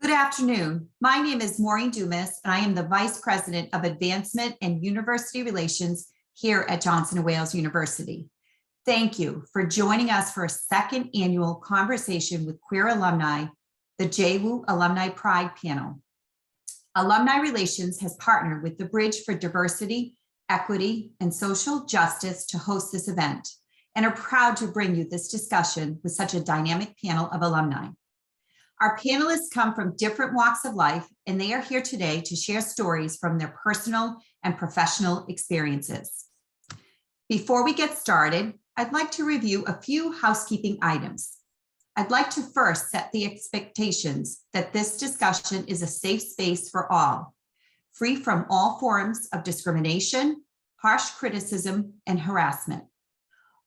Good afternoon. My name is Maureen Dumas, and I am the Vice President of Advancement and University Relations here at Johnson & Wales University. Thank you for joining us for a second annual conversation with queer alumni, the JWU Alumni Pride Panel. Alumni Relations has partnered with the Bridge for Diversity, Equity, and Social Justice to host this event, and are proud to bring you this discussion with such a dynamic panel of alumni. Our panelists come from different walks of life, and they are here today to share stories from their personal and professional experiences. Before we get started, I'd like to review a few housekeeping items. I'd like to first set the expectations that this discussion is a safe space for all, free from all forms of discrimination, harsh criticism, and harassment.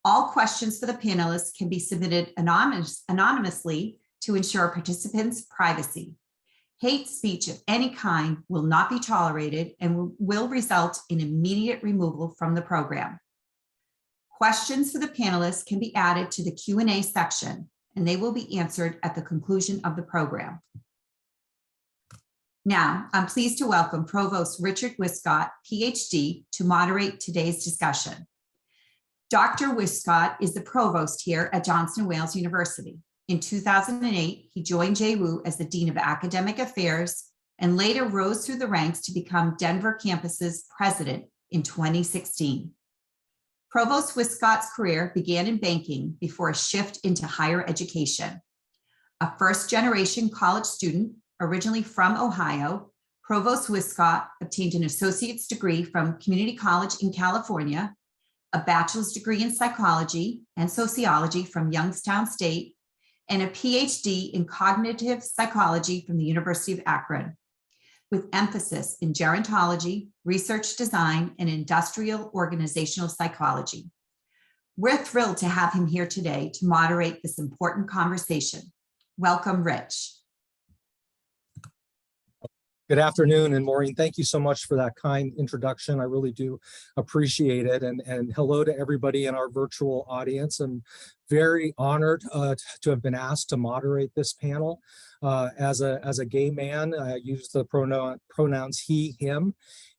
All questions for the panelists can be submitted anonymously to ensure participants' privacy. Hate speech of any kind will not be tolerated and will result in immediate removal from the program. Questions for the panelists can be added to the Q&A section, and they will be answered at the conclusion of the program. Now, I'm pleased to welcome Provost Richard Wiscott, Ph.D., to moderate today's discussion. Dr. Wiscott is the provost here at Johnson & Wales University. In 2008, he joined JWU as the Dean of Academic Affairs and later rose through the ranks to become Denver campus's president in 2016. Provost Wiscott's career began in banking before a shift into higher education. A first-generation college student, originally from Ohio, Provost Wiscott obtained an associate's degree from Community College in California, a bachelor's degree in psychology and sociology from Youngstown State, and a Ph.D. in cognitive psychology from the University of Akron, with emphasis in gerontology, research design, and industrial organizational psychology. We're thrilled to have him here today to moderate this important conversation. Welcome, Rich. Good afternoon, and Maureen, thank you so much for that kind introduction. I really do appreciate it. And hello to everybody in our virtual audience. I'm very honored to have been asked to moderate this panel. As a gay man, I use the pronouns he, him.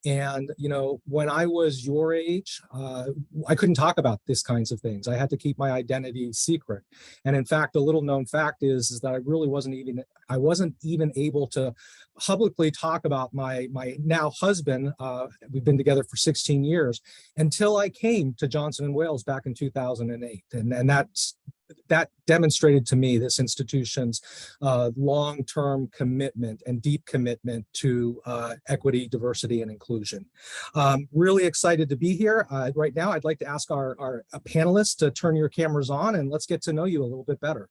And, you know, when I was your age, I couldn't talk about these kinds of things. I had to keep my identity secret. And in fact, a little known fact is that I really wasn't even able to publicly talk about my now husband. We've been together for 16 years until I came to Johnson & Wales back in 2008. And that demonstrated to me this institution's long-term commitment and deep commitment to equity, diversity, and inclusion. Really excited to be here. Right now, I'd like to ask our panelists to turn your cameras on and let's get to know you a little bit better.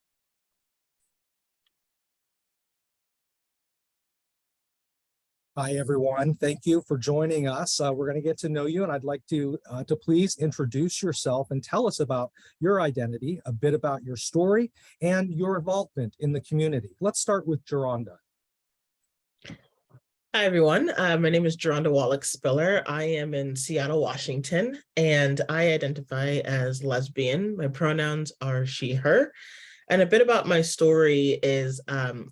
Hi, everyone. Thank you for joining us. We're going to get to know you, and I'd like to please introduce yourself and tell us about your identity, a bit about your story, and your involvement in the community. Let's start with Geronda. Hi, everyone. My name is Geronda Wallach-Spiller. I am in Seattle, Washington, and I identify as lesbian. My pronouns are she, her. And a bit about my story is,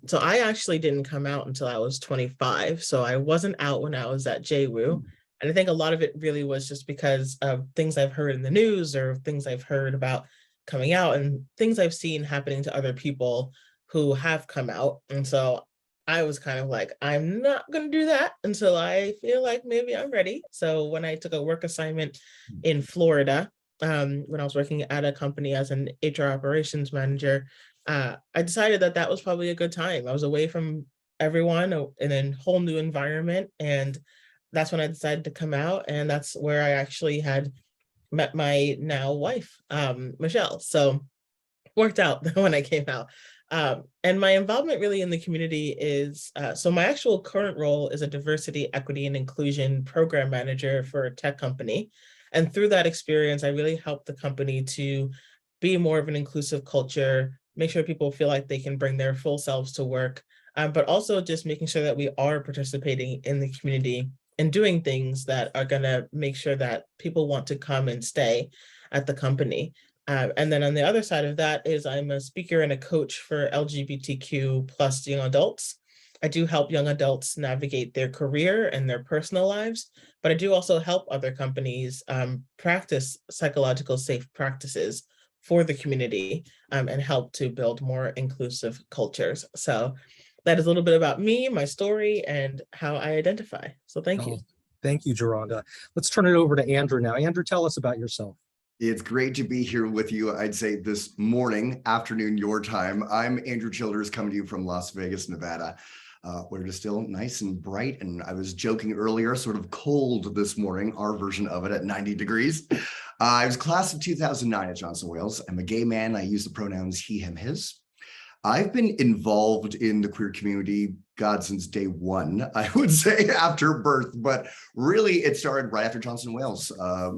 so I actually didn't come out until I was 25. So I wasn't out when I was at JWU. And I think a lot of it really was just because of things I've heard in the news or things I've heard about coming out and things I've seen happening to other people who have come out. And so I was kind of like, I'm not going to do that until I feel like maybe I'm ready. So when I took a work assignment in Florida, when I was working at a company as an HR operations manager, I decided that was probably a good time. I was away from everyone in a whole new environment. And that's when I decided to come out. And that's where I actually had met my now wife, Michelle. So worked out when I came out. And my involvement really in the community is, so my actual current role is a diversity, equity, and inclusion program manager for a tech company. And through that experience, I really helped the company to be more of an inclusive culture, make sure people feel like they can bring their full selves to work, but also just making sure that we are participating in the community and doing things that are going to make sure that people want to come and stay at the company. And then on the other side of that is I'm a speaker and a coach for LGBTQ plus young adults. I do help young adults navigate their career and their personal lives, but I do also help other companies practice psychological safe practices for the community and help to build more inclusive cultures. So that is a little bit about me, my story, and how I identify. So thank you. Thank you, Geronda. Let's turn it over to Andrew now. Andrew, tell us about yourself. It's great to be here with you. I'd say this morning, afternoon, your time. I'm Andrew Childers, coming to you from Las Vegas, Nevada, where it is still nice and bright. And I was joking earlier, sort of cold this morning, our version of it at 90 degrees. I was class of 2009 at Johnson Wales. I'm a gay man. I use the pronouns he, him, his. I've been involved in the queer community, God, since day one, I would say, after birth, but really it started right after Johnson Wales,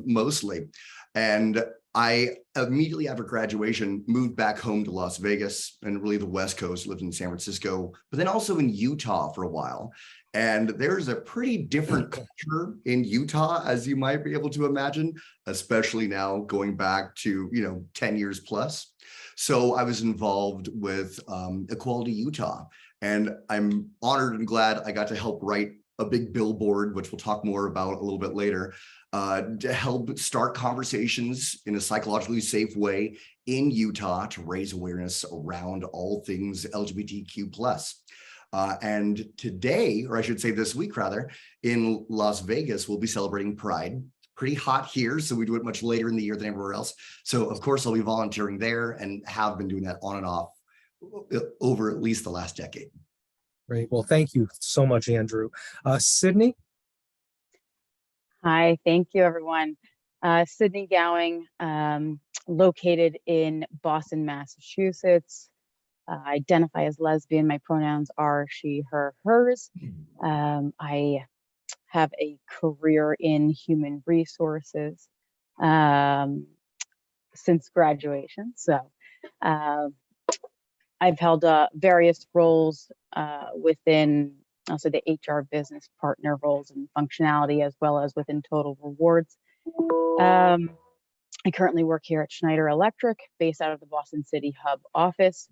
mostly. And I immediately after graduation moved back home to Las Vegas and really the West Coast, lived in San Francisco, but then also in Utah for a while. And there's a pretty different culture in Utah, as you might be able to imagine, especially now going back to, 10 years plus. So I was involved with Equality Utah, and I'm honored and glad I got to help write a big billboard, which we'll talk more about a little bit later, to help start conversations in a psychologically safe way in Utah to raise awareness around all things LGBTQ+. And today, or I should say this week rather, in Las Vegas, we'll be celebrating Pride. Pretty hot here, so we do it much later in the year than everywhere else. So of course, I'll be volunteering there and have been doing that on and off over at least the last decade. Great. Well, thank you so much, Andrew. Sydney? Hi, thank you, everyone. Sydney Gowing, located in Boston, Massachusetts. Identify as lesbian. My pronouns are she, her, hers. I have a career in human resources since graduation. So I've held various roles within also the HR business partner roles and functionality, as well as within Total Rewards. I currently work here at Schneider Electric, based out of the Boston City Hub office.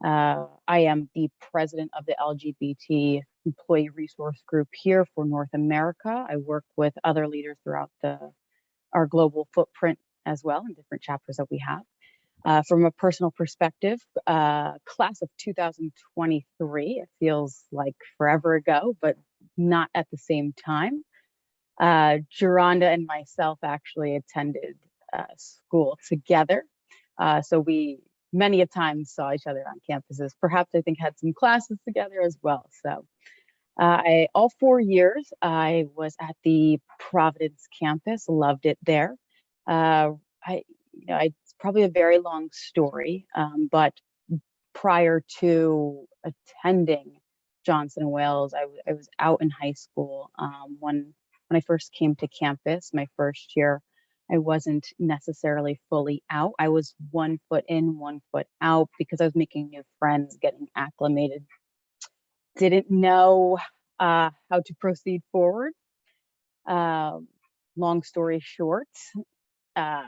I am the president of the LGBT Employee Resource Group here for North America. I work with other leaders throughout our global footprint as well in different chapters that we have. From a personal perspective, class of 2023, it feels like forever ago, but not at the same time. Geronda and myself actually attended school together. So we many a times saw each other on campuses, perhaps I think had some classes together as well. So all 4 years, I was at the Providence campus, loved it there. It's probably a very long story, but prior to attending Johnson Wales, I was out in high school. When I first came to campus, my first year, I wasn't necessarily fully out. I was 1 foot in, 1 foot out because I was making new friends, getting acclimated. Didn't know how to proceed forward. Long story short, I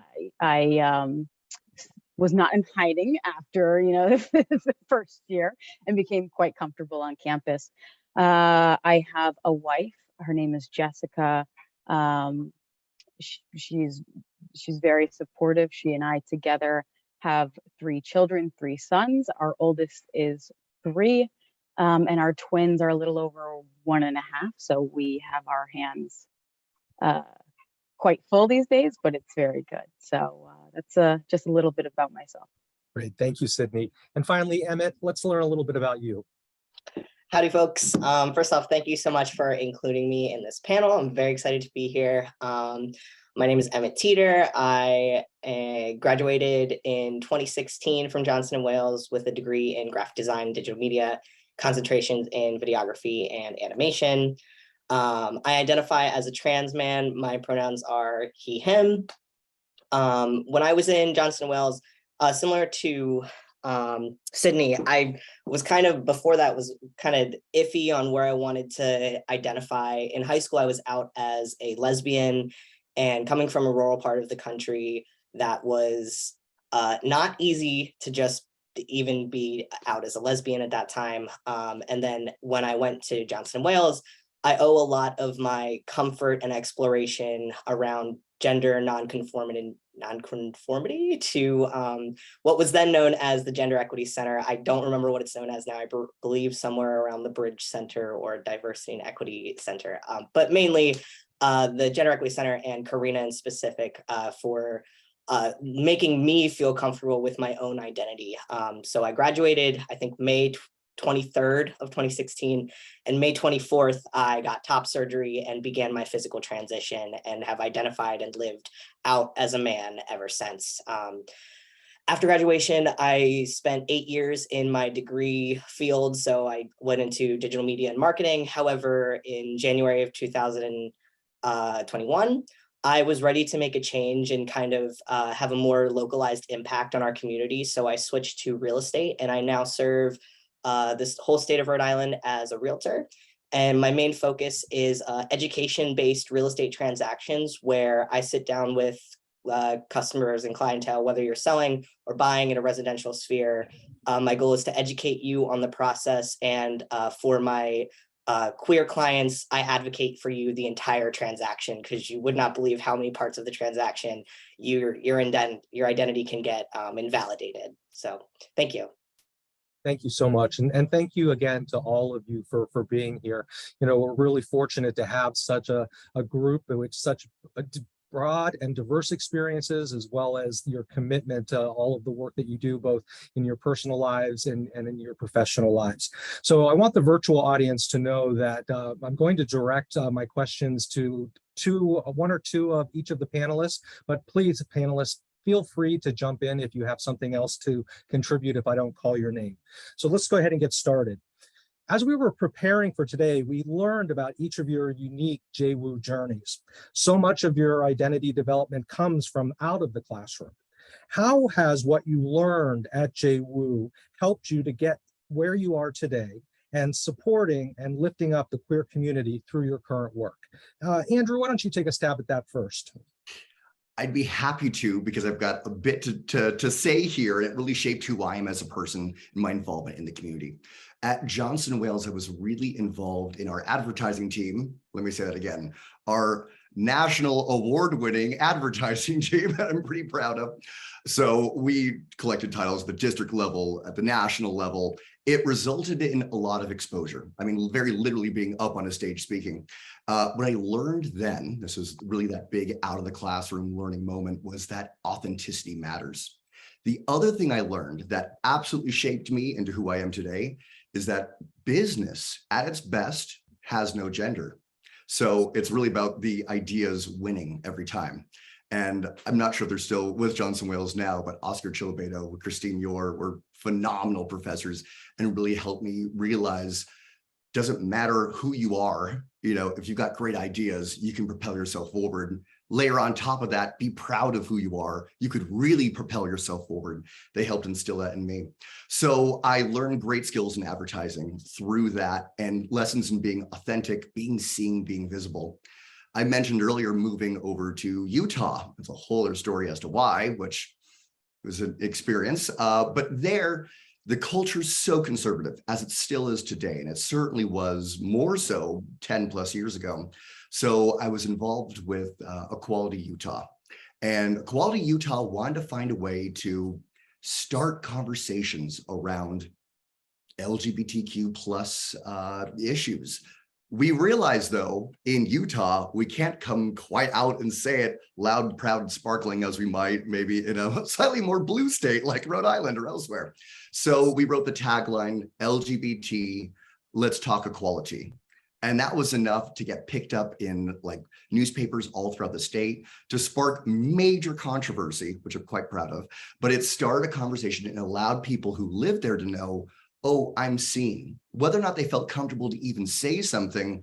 was not in hiding after the first year and became quite comfortable on campus. I have a wife. Her name is Jessica. She's very supportive. She and I together have 3 children, 3 sons. Our oldest is 3, and our twins are a little over 1.5. So we have our hands quite full these days, but it's very good. So that's just a little bit about myself. Great. Thank you, Sydney. And finally, Emmett, let's learn a little bit about you. Howdy, folks. First off, thank you so much for including me in this panel. I'm very excited to be here. My name is Emmett Teeter. I graduated in 2016 from Johnson & Wales with a degree in graphic design, digital media, concentrations in videography and animation. I identify as a trans man. My pronouns are he, him. When I was in Johnson & Wales, similar to Sydney, I was before that was kind of iffy on where I wanted to identify. In high school, I was out as a lesbian, and coming from a rural part of the country, that was not easy to just even be out as a lesbian at that time. And then when I went to Johnson & Wales, I owe a lot of my comfort and exploration around gender nonconformity to what was then known as the Gender Equity Center. I don't remember what it's known as now. I believe somewhere around the Bridge Center or Diversity and Equity Center, but mainly the Gender Equity Center and Karina in specific for making me feel comfortable with my own identity. So I graduated, I think, May 23rd of 2016, and May 24th, I got top surgery and began my physical transition and have identified and lived out as a man ever since. After graduation, I spent 8 years in my degree field. So I went into digital media and marketing. However, in January of 2021, I was ready to make a change and kind of have a more localized impact on our community. So I switched to real estate, and I now serve this whole state of Rhode Island as a realtor. And my main focus is education-based real estate transactions, where I sit down with customers and clientele, whether you're selling or buying in a residential sphere. My goal is to educate you on the process, and for my queer clients, I advocate for you the entire transaction, because you would not believe how many parts of the transaction your identity can get invalidated. So thank you. Thank you so much. And thank you again to all of you for being here. You know, we're really fortunate to have such a group with such a broad and diverse experiences, as well as your commitment to all of the work that you do, both in your personal lives and in your professional lives. So I want the virtual audience to know that I'm going to direct my questions to one or two of each of the panelists, but please, panelists, feel free to jump in if you have something else to contribute if I don't call your name. So let's go ahead and get started. As we were preparing for today, we learned about each of your unique JWU journeys. So much of your identity development comes from out of the classroom. How has what you learned at JWU helped you to get where you are today and supporting and lifting up the queer community through your current work? Andrew, why don't you take a stab at that first? I'd be happy to, because I've got a bit to say here. It really shaped who I am as a person and my involvement in the community. At Johnson & Wales, I was really involved in our advertising team. Let me say that again. Our national award-winning advertising team that I'm pretty proud of. So we collected titles at the district level, at the national level. It resulted in a lot of exposure. I mean, very literally being up on a stage speaking. What I learned then, this was really that big out of the classroom learning moment, was that authenticity matters. The other thing I learned that absolutely shaped me into who I am today is that business at its best has no gender. So it's really about the ideas winning every time. And I'm not sure they're still with Johnson & Wales now, but Oscar Chilobeto, Christine Yor were phenomenal professors and really helped me realize doesn't matter who you are, you know, if you've got great ideas, you can propel yourself forward. Layer on top of that, be proud of who you are. You could really propel yourself forward. They helped instill that in me. So I learned great skills in advertising through that, and lessons in being authentic, being seen, being visible. I mentioned earlier moving over to Utah. It's a whole other story as to why, which was an experience. But there, the culture is so conservative, as it still is today, and it certainly was more so 10 plus years ago. So I was involved with Equality Utah, and Equality Utah wanted to find a way to start conversations around LGBTQ plus issues. We realized, though, in Utah, we can't come quite out and say it loud, proud, and sparkling as we might maybe in a slightly more blue state like Rhode Island or elsewhere. So we wrote the tagline, LGBT, let's talk equality. And that was enough to get picked up in like newspapers all throughout the state, to spark major controversy, which I'm quite proud of. But it started a conversation and allowed people who lived there to know, oh, I'm seen. Whether or not they felt comfortable to even say something,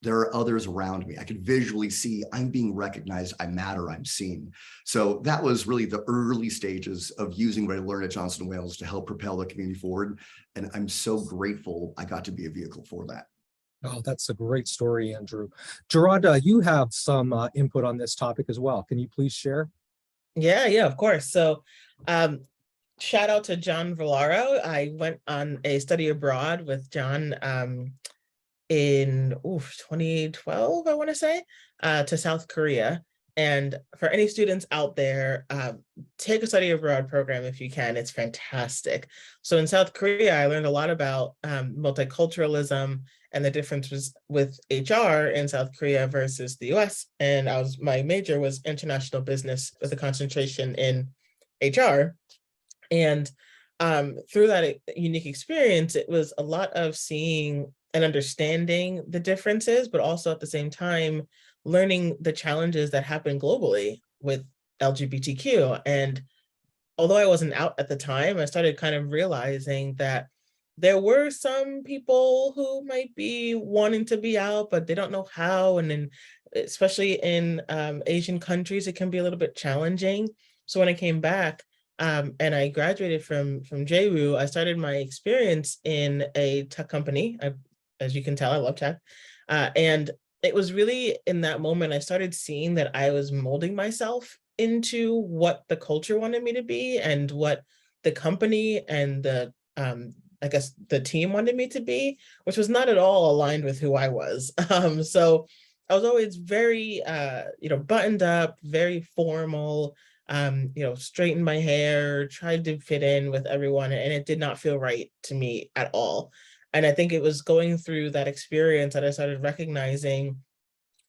there are others around me. I could visually see I'm being recognized, I matter, I'm seen. So that was really the early stages of using what I learned at Johnson & Wales to help propel the community forward. And I'm so grateful I got to be a vehicle for that. Oh, that's a great story, Andrew. Gerard, you have some input on this topic as well. Can you please share? Yeah, of course. So shout out to John Villaro. I went on a study abroad with John in 2012, I want to say, to South Korea. And for any students out there, take a study abroad program if you can. It's fantastic. So in South Korea, I learned a lot about multiculturalism and the differences with HR in South Korea versus the US. And my major was international business with a concentration in HR. And through that unique experience, it was a lot of seeing and understanding the differences, but also at the same time, learning the challenges that happen globally with LGBTQ. And although I wasn't out at the time, I started kind of realizing that there were some people who might be wanting to be out, but they don't know how. And then, especially in Asian countries, it can be a little bit challenging. So when I came back and I graduated from JWU, I started my experience in a tech company. As you can tell, I love tech. And it was really in that moment I started seeing that I was molding myself into what the culture wanted me to be and what the company and the I guess the team wanted me to be, which was not at all aligned with who I was. So I was always very buttoned up, very formal, straightened my hair, tried to fit in with everyone, and it did not feel right to me at all. And I think it was going through that experience that I started recognizing,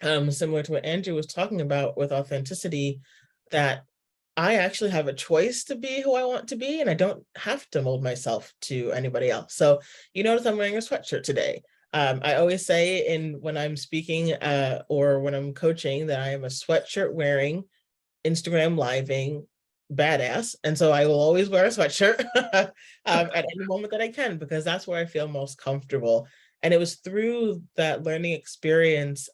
similar to what Andrew was talking about with authenticity, that I actually have a choice to be who I want to be, and I don't have to mold myself to anybody else. So you notice I'm wearing a sweatshirt today. I always say when I'm speaking or when I'm coaching that I am a sweatshirt wearing, Instagram living badass. And so I will always wear a sweatshirt at any moment that I can, because that's where I feel most comfortable. And it was through that learning experience,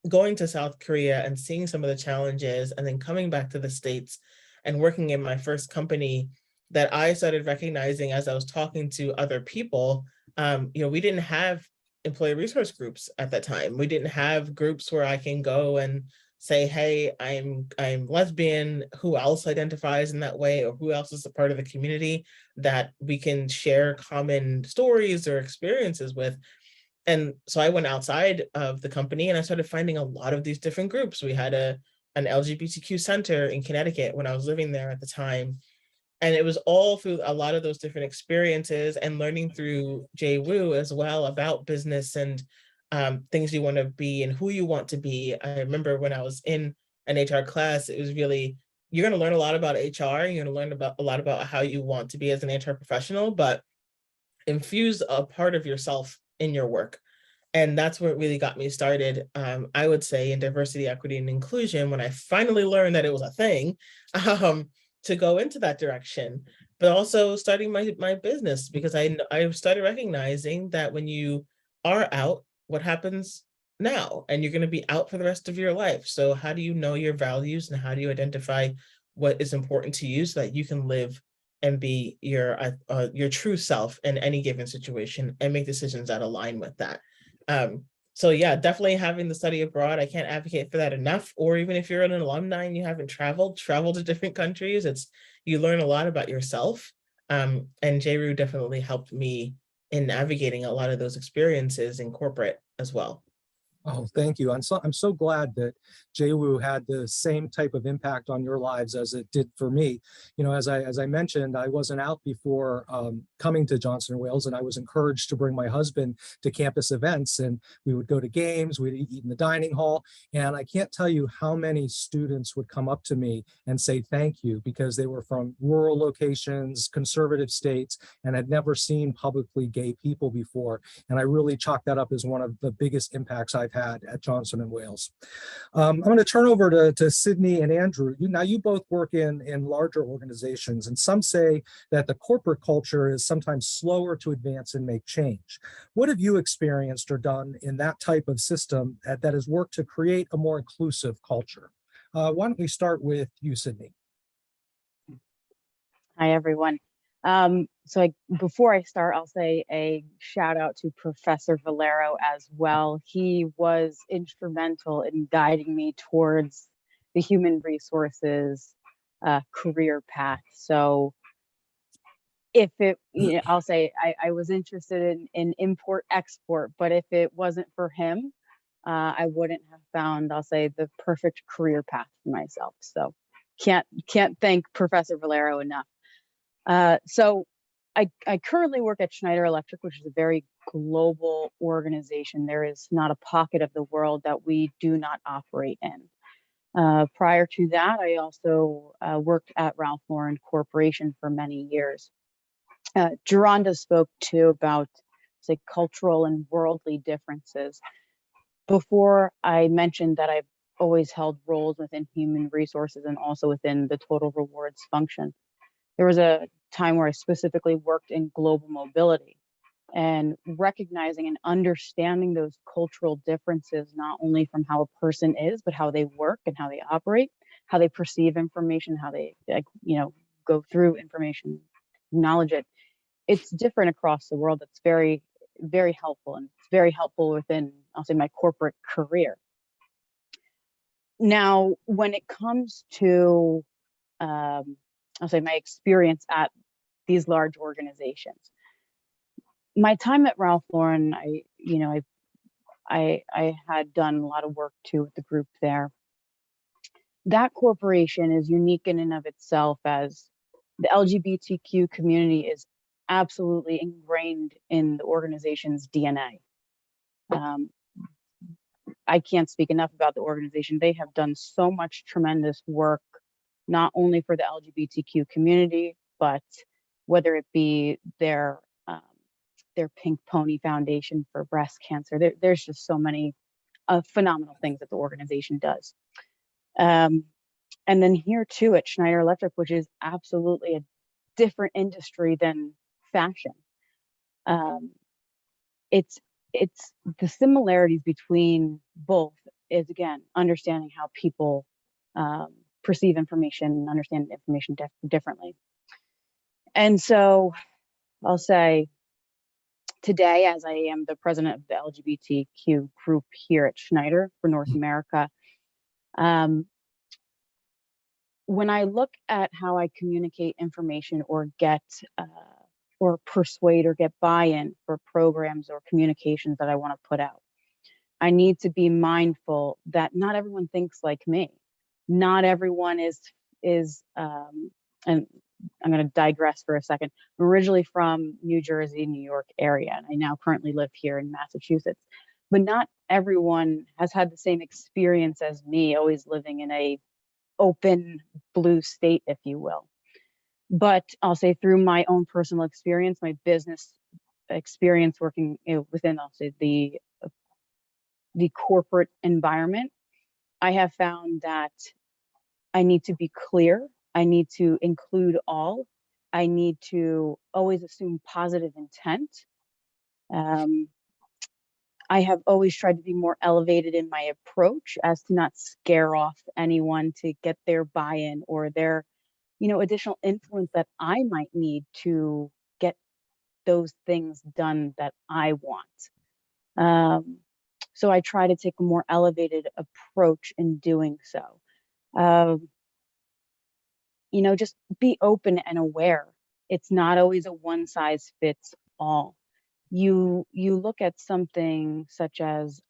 going to South Korea and seeing some of the challenges, and then coming back to the States and working in my first company, that I started recognizing as I was talking to other people, we didn't have employee resource groups at that time. We didn't have groups where I can go and say, hey, I'm lesbian, who else identifies in that way, or who else is a part of the community that we can share common stories or experiences with. And so I went outside of the company and I started finding a lot of these different groups. We had an LGBTQ center in Connecticut when I was living there at the time. And it was all through a lot of those different experiences and learning through JWU as well about business and things you want to be and who you want to be. I remember when I was in an HR class, it was really, you're going to learn a lot about HR. You're going to learn a lot about how you want to be as an HR professional, but infuse a part of yourself in your work. And that's where it really got me started, I would say, in diversity, equity, and inclusion, when I finally learned that it was a thing, to go into that direction, but also starting my business, because I started recognizing that when you are out, what happens now? And you're going to be out for the rest of your life. So how do you know your values, and how do you identify what is important to you so that you can live and be your true self in any given situation and make decisions that align with that? So yeah, definitely having the study abroad, I can't advocate for that enough. Or even if you're an alumni and you haven't travel to different countries, you learn a lot about yourself. And JRU definitely helped me in navigating a lot of those experiences in corporate as well. Oh, thank you. I'm so glad that JWU had the same type of impact on your lives as it did for me. You know, as I mentioned, I wasn't out before coming to Johnson & Wales, and I was encouraged to bring my husband to campus events, and we would go to games, we'd eat in the dining hall, and I can't tell you how many students would come up to me and say thank you, because they were from rural locations, conservative states, and had never seen publicly gay people before. And I really chalk that up as one of the biggest impacts I've had at Johnson & Wales. I'm going to turn over to Sydney and Andrew. Now, you both work in larger organizations, and some say that the corporate culture is sometimes slower to advance and make change. What have you experienced or done in that type of system that has worked to create a more inclusive culture? Why don't we start with you, Sydney? Hi, everyone. Before I start, I'll say a shout out to Professor Valero as well. He was instrumental in guiding me towards the human resources career path. So if it, I'll say I was interested in import export, but if it wasn't for him, I wouldn't have found, I'll say, the perfect career path for myself. So can't thank Professor Valero enough. So I currently work at Schneider Electric, which is a very global organization. There is not a pocket of the world that we do not operate in. Prior to that, I also worked at Ralph Lauren Corporation for many years. Geronda spoke too about, say, cultural and worldly differences. Before, I mentioned that I've always held roles within human resources and also within the total rewards function. There was a time where I specifically worked in global mobility, and recognizing and understanding those cultural differences, not only from how a person is, but how they work and how they operate, how they perceive information, how they go through information, acknowledge it. It's different across the world. It's very, very helpful, and it's very helpful within, I'll say, my corporate career. Now, when it comes to, I'll say, my experience at these large organizations, my time at Ralph Lauren, I had done a lot of work too with the group there. That corporation is unique in and of itself, as the LGBTQ community is absolutely ingrained in the organization's DNA. I can't speak enough about the organization. They have done so much tremendous work, not only for the LGBTQ community, but whether it be their Pink Pony Foundation for breast cancer. There's just so many phenomenal things that the organization does. And then here too at Schneider Electric, which is absolutely a different industry than fashion. It's the similarities between both is, again, understanding how people perceive information and understand information differently. And so I'll say today, as I am the president of the LGBTQ group here at Schneider for North America, when I look at how I communicate information or get or persuade or get buy-in for programs or communications that I want to put out, I need to be mindful that not everyone thinks like me. Not everyone is and I'm going to digress for a second. I'm originally from New Jersey, New York area, and I now currently live here in Massachusetts. But not everyone has had the same experience as me, always living in a open blue state, if you will. But I'll say through my own personal experience, my business experience working within, I'll say, the corporate environment, I have found that I need to be clear. I need to include all. I need to always assume positive intent. I have always tried to be more elevated in my approach as to not scare off anyone to get their buy-in or their, additional influence that I might need to get those things done that I want. So I try to take a more elevated approach in doing so. Just be open and aware. It's not always a one size fits all. You look at something such as,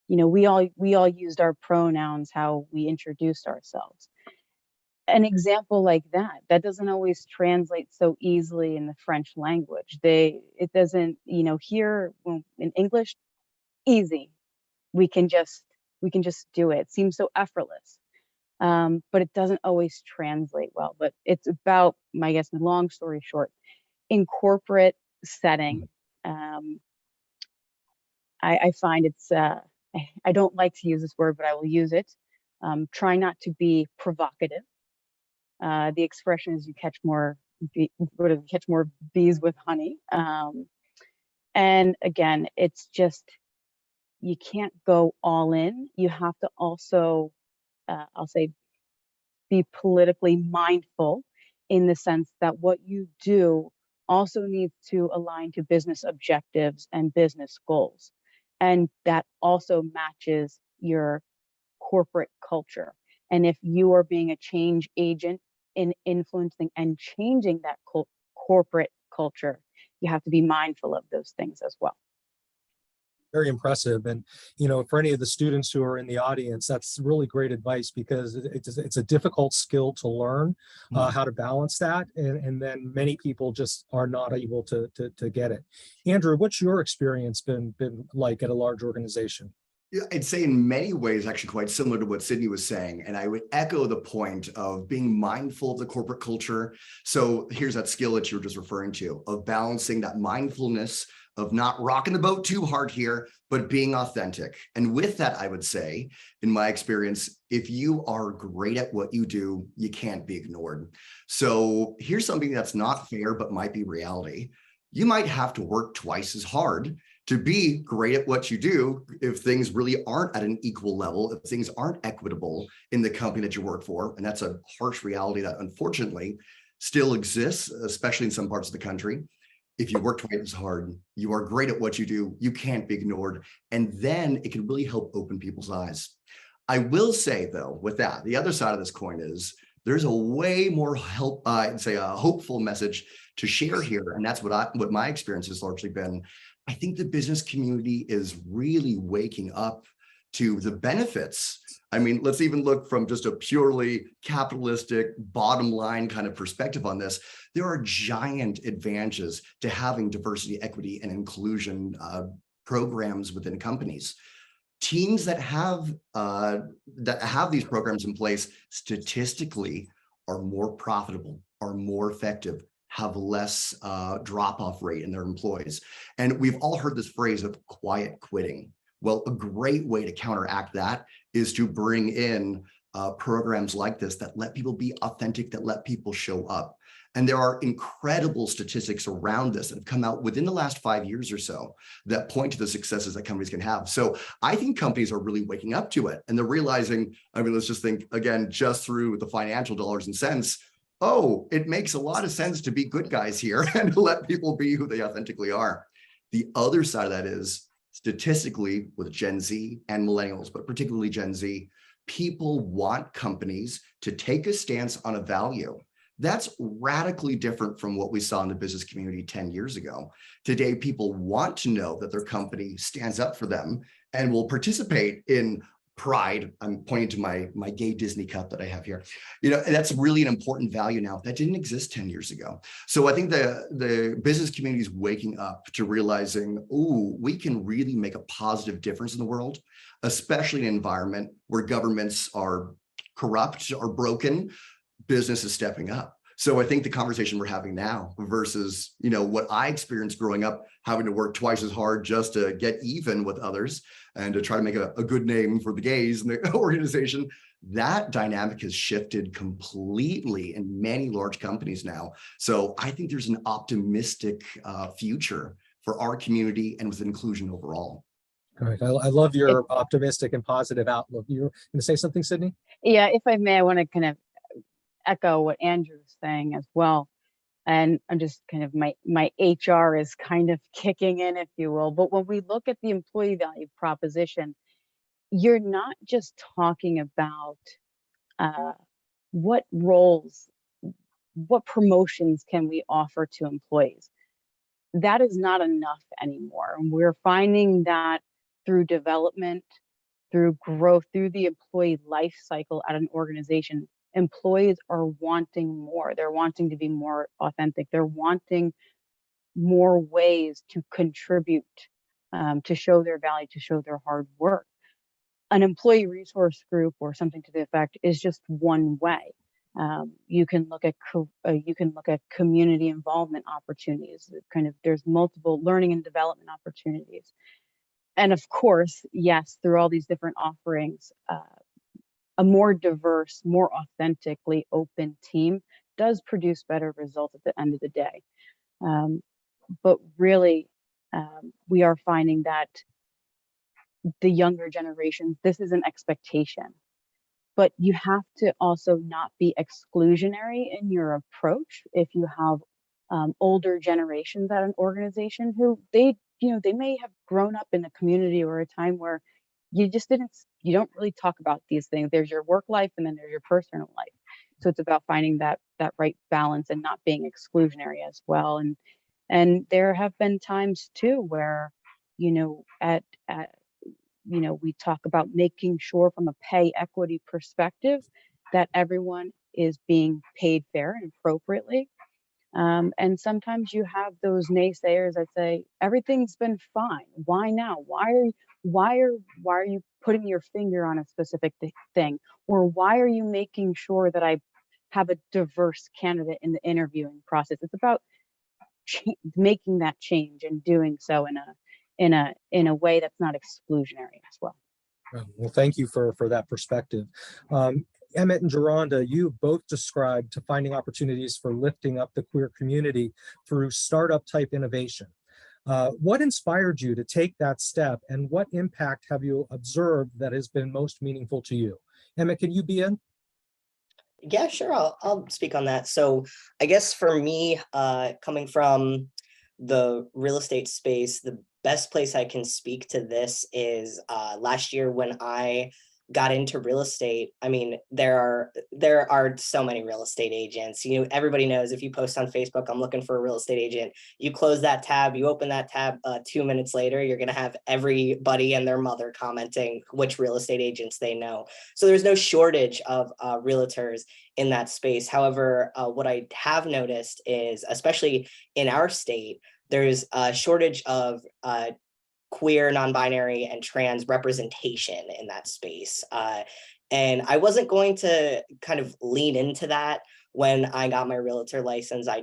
we all used our pronouns, how we introduced ourselves. An example like that doesn't always translate so easily in the French language. It doesn't, here in English, easy. We can just do it. It seems so effortless. But it doesn't always translate well. But it's about, I guess, long story short, in corporate setting, I find it's, I don't like to use this word, but I will use it. Try not to be provocative. The expression is you catch more bees with honey. And again, it's just, you can't go all in. You have to also, I'll say, be politically mindful in the sense that what you do also needs to align to business objectives and business goals. And that also matches your corporate culture. And if you are being a change agent in influencing and changing that corporate culture. You have to be mindful of those things as well. Very impressive. And, for any of the students who are in the audience, that's really great advice, because it's a difficult skill to learn how to balance that. And then many people just are not able to get it. Andrew, what's your experience been like at a large organization? Yeah, I'd say in many ways, actually quite similar to what Sydney was saying. And I would echo the point of being mindful of the corporate culture. So here's that skill that you were just referring to, of balancing that mindfulness of not rocking the boat too hard here, but being authentic. And with that, I would say, in my experience, if you are great at what you do, you can't be ignored. So here's something that's not fair, but might be reality. You might have to work twice as hard to be great at what you do if things really aren't at an equal level, if things aren't equitable in the company that you work for. And that's a harsh reality that unfortunately still exists, especially in some parts of the country. If you work twice as hard, you are great at what you do, you can't be ignored. And then it can really help open people's eyes. I will say, though, with that, the other side of this coin is there's a way more I'd say a hopeful message to share here. And that's what my experience has largely been. I think the business community is really waking up to the benefits. I mean, let's even look from just a purely capitalistic bottom line kind of perspective on this. There are giant advantages to having diversity, equity, and inclusion programs within companies. Teams that have these programs in place statistically are more profitable, are more effective, have less drop-off rate in their employees. And we've all heard this phrase of quiet quitting. Well, a great way to counteract that is to bring in programs like this that let people be authentic, that let people show up. And there are incredible statistics around this that have come out within the last 5 years or so that point to the successes that companies can have. So I think companies are really waking up to it, and they're realizing, I mean, let's just think again, just through the financial dollars and cents, oh, it makes a lot of sense to be good guys here and to let people be who they authentically are. The other side of that is, statistically, with Gen Z and millennials, but particularly Gen Z, people want companies to take a stance on a value. That's radically different from what we saw in the business community 10 years ago. Today, people want to know that their company stands up for them and will participate in pride. I'm pointing to my gay Disney cup that I have here. And that's really an important value now that didn't exist 10 years ago. So I think the business community is waking up to realizing, oh, we can really make a positive difference in the world, especially in an environment where governments are corrupt or broken. Business is stepping up. So I think the conversation we're having now versus, what I experienced growing up, having to work twice as hard just to get even with others and to try to make a good name for the gays in the organization, that dynamic has shifted completely in many large companies now. So I think there's an optimistic future for our community and with inclusion overall. All right. I love your optimistic and positive outlook. You're going to say something, Sydney? Yeah, if I may, I want to kind of echo what Andrew's saying as well. And I'm just kind of, my HR is kind of kicking in, if you will. But when we look at the employee value proposition, you're not just talking about what roles, what promotions can we offer to employees. That is not enough anymore. And we're finding that through development, through growth, through the employee life cycle at an organization, employees are wanting more. They're wanting to be more authentic. They're wanting more ways to contribute, to show their value, to show their hard work. An employee resource group or something to the effect is just one way. You can look at community involvement opportunities. There's multiple learning and development opportunities. And of course, yes, through all these different offerings, a more diverse, more authentically open team does produce better results at the end of the day. But really, we are finding that the younger generations, this is an expectation. But you have to also not be exclusionary in your approach. If you have older generations at an organization who they may have grown up in a community or a time where you don't really talk about these things. There's your work life and then there's your personal life. So it's about finding that right balance and not being exclusionary as well. And there have been times too where, at we talk about making sure from a pay equity perspective that everyone is being paid fair and appropriately. And sometimes you have those naysayers that say everything's been fine. Why now? Why are you putting your finger on a specific thing? Or why are you making sure that I have a diverse candidate in the interviewing process? It's about making that change and doing so in a way that's not exclusionary as well. Well, thank you for that perspective. Emmett and Geronda, you both described to finding opportunities for lifting up the queer community through startup type innovation. What inspired you to take that step, and what impact have you observed that has been most meaningful to you? Emmett, can you be in? Yeah, sure. I'll speak on that. So I guess for me, coming from the real estate space, the best place I can speak to this is last year when I got into real estate. I mean, there are so many real estate agents. Everybody knows if you post on Facebook, I'm looking for a real estate agent, you close that tab, you open that tab 2 minutes later, you're going to have everybody and their mother commenting which real estate agents they know. So there's no shortage of realtors in that space. However, what I have noticed is, especially in our state, there's a shortage of queer, non-binary, and trans representation in that space. And I wasn't going to kind of lean into that when I got my realtor license. I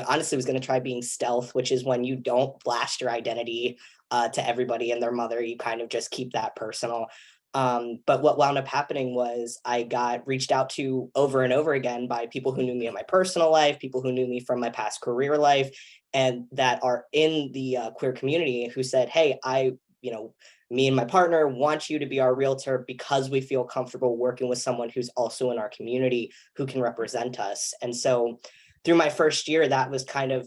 honestly was going to try being stealth, which is when you don't blast your identity to everybody and their mother, you kind of just keep that personal. But what wound up happening was I got reached out to over and over again by people who knew me in my personal life, people who knew me from my past career life, and that are in the queer community, who said, hey, me and my partner want you to be our realtor because we feel comfortable working with someone who's also in our community who can represent us. And so through my first year, that was kind of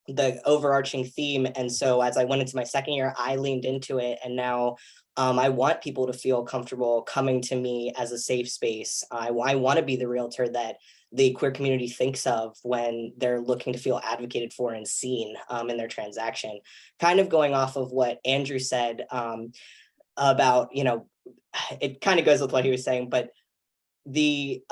the overarching theme. And so as I went into my second year, I leaned into it. And now I want people to feel comfortable coming to me as a safe space. I want to be the realtor that the queer community thinks of when they're looking to feel advocated for and seen in their transaction. Kind of going off of what Andrew said about, it kind of goes with what he was saying, but the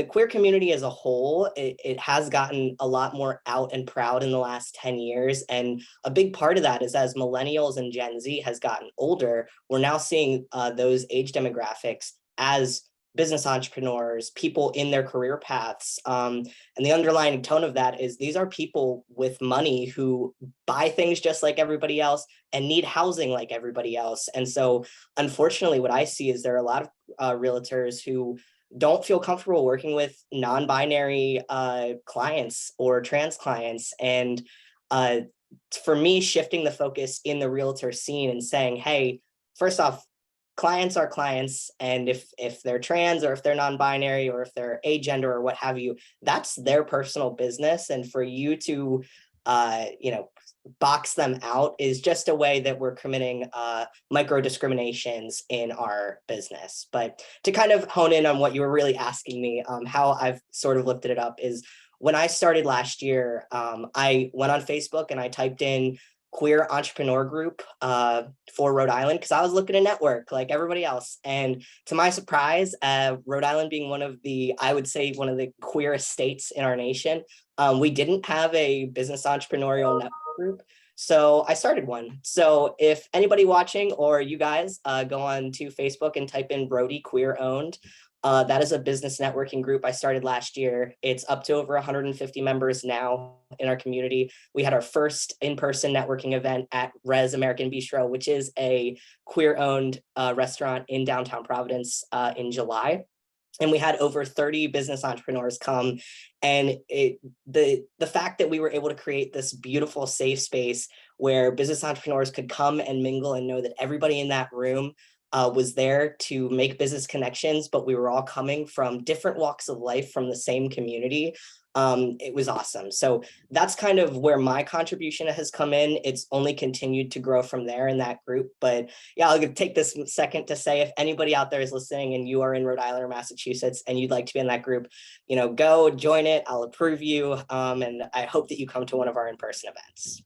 queer community as a whole, it has gotten a lot more out and proud in the last 10 years. And a big part of that is as millennials and Gen Z has gotten older, we're now seeing those age demographics as business entrepreneurs, people in their career paths. And the underlying tone of that is these are people with money who buy things just like everybody else and need housing like everybody else. And so unfortunately, what I see is there are a lot of realtors who don't feel comfortable working with non-binary clients or trans clients. And for me, shifting the focus in the realtor scene and saying, hey, first off, clients are clients. And if they're trans or if they're non-binary or if they're agender or what have you, that's their personal business. And for you to, box them out is just a way that we're committing micro discriminations in our business. But to kind of hone in on what you were really asking me, how I've sort of lifted it up is when I started last year, I went on Facebook and I typed in queer entrepreneur group for Rhode Island because I was looking to network like everybody else. And to my surprise, Rhode Island being one of the queerest states in our nation, we didn't have a business entrepreneurial network group. So I started one. So if anybody watching or you guys go on to Facebook and type in Brody Queer Owned, that is a business networking group I started last year. It's up to over 150 members now in our community. We had our first in-person networking event at Res American Bistro, which is a queer-owned restaurant in downtown Providence in July. And we had over 30 business entrepreneurs come. And the fact that we were able to create this beautiful safe space where business entrepreneurs could come and mingle and know that everybody in that room was there to make business connections, but we were all coming from different walks of life from the same community. it was awesome. So that's kind of where my contribution has come in. It's only continued to grow from there in that group. But yeah, I'll take this second to say, if anybody out there is listening and you are in Rhode Island or Massachusetts and you'd like to be in that group, go join it. I'll approve you. And I hope that you come to one of our in-person events.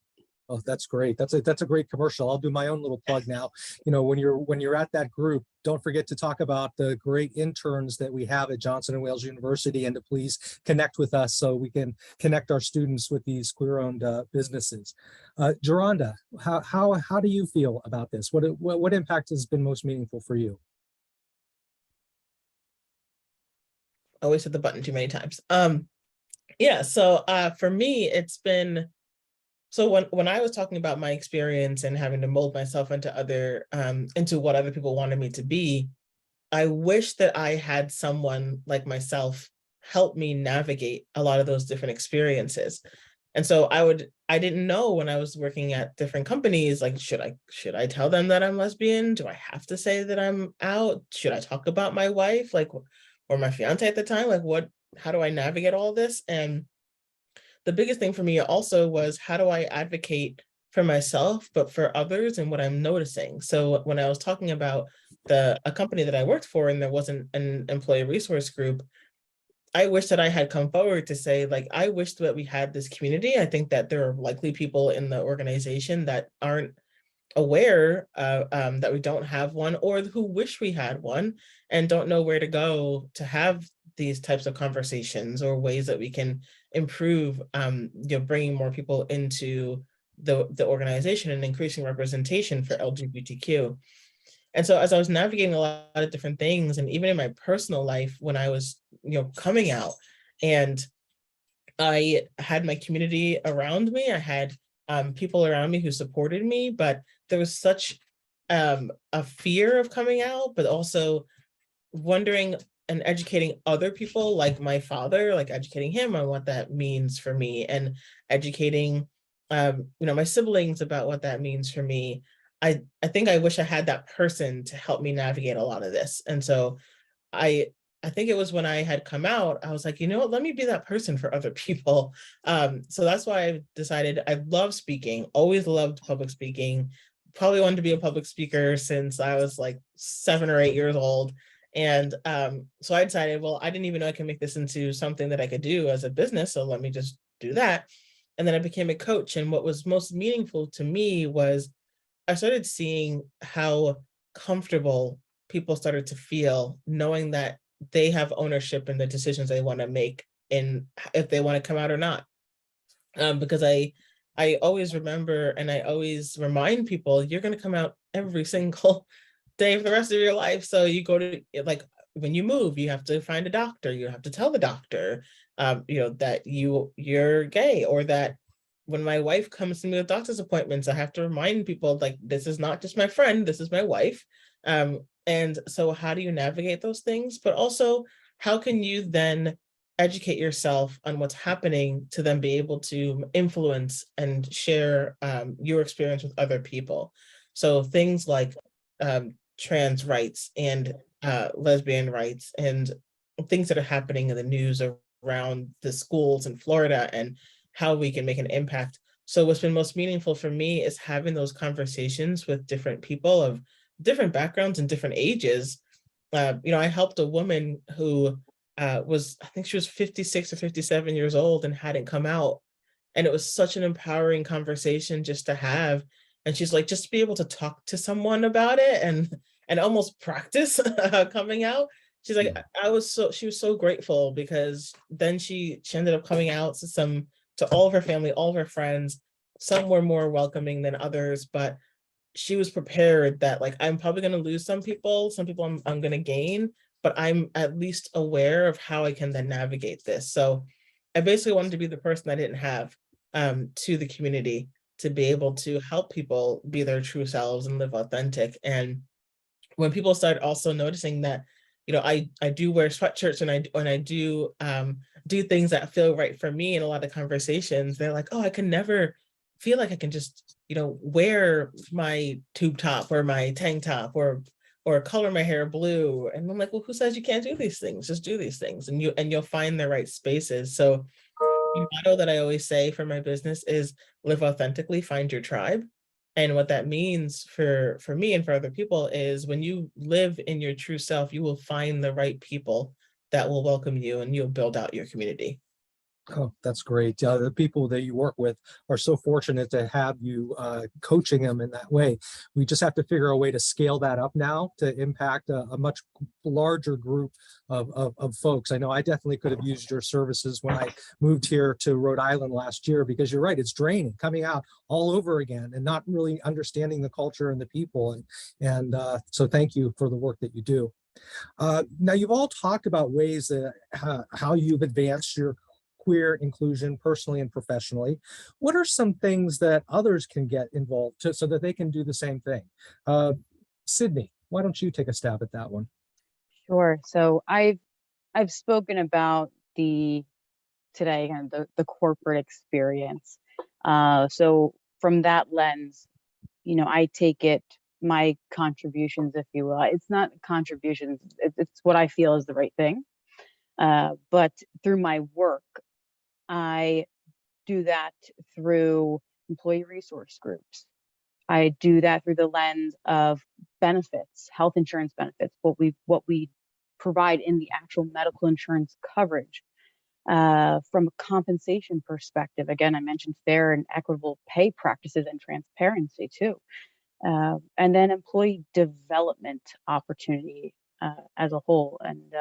Oh, that's great. That's a great commercial. I'll do my own little plug now. When you're at that group, don't forget to talk about the great interns that we have at Johnson & Wales University, and to please connect with us so we can connect our students with these queer-owned businesses. Geronda, how do you feel about this? What impact has been most meaningful for you? Always hit the button too many times. Yeah. So for me, it's been. So when I was talking about my experience and having to mold myself into what other people wanted me to be, I wish that I had someone like myself help me navigate a lot of those different experiences. And so I didn't know when I was working at different companies, like, should I tell them that I'm lesbian? Do I have to say that I'm out? Should I talk about my wife, or my fiance at the time? How do I navigate all this? And the biggest thing for me also was, how do I advocate for myself, but for others and what I'm noticing? So when I was talking about a company that I worked for and there wasn't an employee resource group, I wish that I had come forward to say, I wish that we had this community. I think that there are likely people in the organization that aren't aware that we don't have one, or who wish we had one and don't know where to go to have these types of conversations, or ways that we can improve, bringing more people into the organization and increasing representation for LGBTQ. And so as I was navigating a lot of different things, and even in my personal life, when I was, coming out, and I had my community around me, I had people around me who supported me, but there was such a fear of coming out, but also wondering and educating other people, like my father, educating him on what that means for me, and educating my siblings about what that means for me. I think I wish I had that person to help me navigate a lot of this. And so I think it was when I had come out, I was like, let me be that person for other people. So that's why I decided I love speaking, always loved public speaking, probably wanted to be a public speaker since I was 7 or 8 years old. And so I decided, well, I didn't even know I could make this into something that I could do as a business. So let me just do that. And then I became a coach. And what was most meaningful to me was I started seeing how comfortable people started to feel, knowing that they have ownership in the decisions they want to make, and if they want to come out or not. Because I always remember, and I always remind people, you're going to come out every single day for the rest of your life. So you go to, when you move, you have to find a doctor. You have to tell the doctor, that you're gay, or that when my wife comes to me with doctor's appointments, I have to remind people, this is not just my friend, this is my wife. And so how do you navigate those things? But also, how can you then educate yourself on what's happening to then be able to influence and share your experience with other people? So things like trans rights and lesbian rights, and things that are happening in the news around the schools in Florida, and how we can make an impact. So what's been most meaningful for me is having those conversations with different people of different backgrounds and different ages. I helped a woman who I think she was 56 or 57 years old and hadn't come out. And it was such an empowering conversation just to have. And she's like, just to be able to talk to someone about it and almost practice coming out. She's like, she was so grateful, because then she ended up coming out to all of her family, all of her friends. Some were more welcoming than others, but she was prepared that I'm probably going to lose some people I'm going to gain, but I'm at least aware of how I can then navigate this. So I basically wanted to be the person I didn't have to the community, to be able to help people be their true selves and live authentic. And when people start also noticing that, I do wear sweatshirts, and I do do things that feel right for me in a lot of conversations, they're like, oh, I can never feel like I can just, wear my tube top or my tank top or color my hair blue. And I'm like, well, who says you can't do these things? Just do these things, and you'll find the right spaces. So The motto that I always say for my business is live authentically, find your tribe. And what that means for me and for other people is when you live in your true self, you will find the right people that will welcome you and you'll build out your community. Oh, that's great. The people that you work with are so fortunate to have you coaching them in that way. We just have to figure a way to scale that up now to impact a much larger group of folks. I know I definitely could have used your services when I moved here to Rhode Island last year, because you're right, it's draining coming out all over again and not really understanding the culture and the people. And so thank you for the work that you do. Now, you've all talked about ways that how you've advanced your queer inclusion personally and professionally. What are some things that others can get involved so that they can do the same thing? Sydney, why don't you take a stab at that one? Sure. So I've spoken about today kind of the corporate experience. So from that lens, I take it my contributions, if you will. It's not contributions, it's what I feel is the right thing. But through my work, I do that through employee resource groups. I do that through the lens of benefits, health insurance benefits, what we provide in the actual medical insurance coverage. From a compensation perspective, again, I mentioned fair and equitable pay practices and transparency too. And then employee development opportunity as a whole. And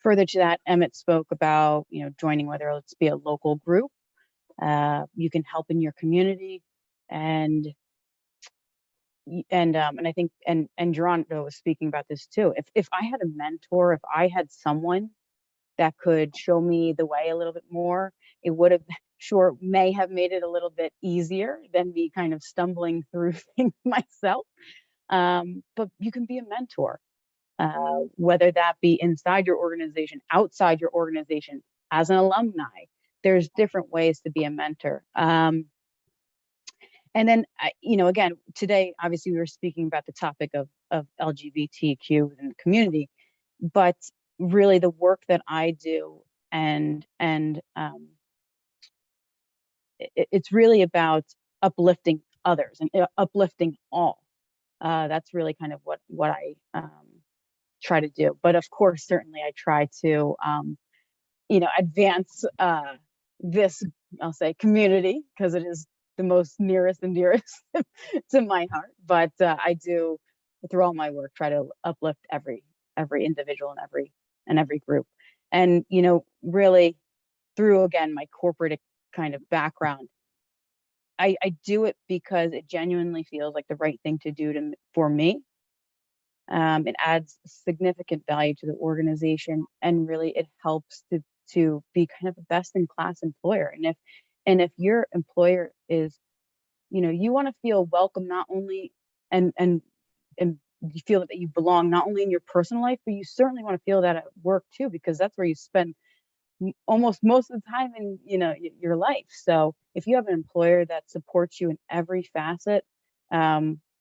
further to that, Emmett spoke about, joining, whether it's be a local group, you can help in your community, and I think, and Geronimo was speaking about this too. If I had a mentor, if I had someone that could show me the way a little bit more, it would have may have made it a little bit easier than me kind of stumbling through things myself. But you can be a mentor. Whether that be inside your organization, outside your organization, as an alumni, there's different ways to be a mentor. And then, again, today, obviously, we were speaking about the topic of LGBTQ in the community, but really the work that I do, and it's really about uplifting others and uplifting all. That's really kind of what I try to do. But of course, certainly I try to, advance this, I'll say, community, because it is the most nearest and dearest to my heart. But I do, through all my work, try to uplift every individual and every group. And, really through, again, my corporate kind of background, I do it because it genuinely feels like the right thing to do for me. It adds significant value to the organization, and really it helps to be kind of a best in class employer. And if your employer is, you want to feel welcome, not only and you feel that you belong not only in your personal life, but you certainly want to feel that at work too, because that's where you spend almost most of the time in your life. So if you have an employer that supports you in every facet,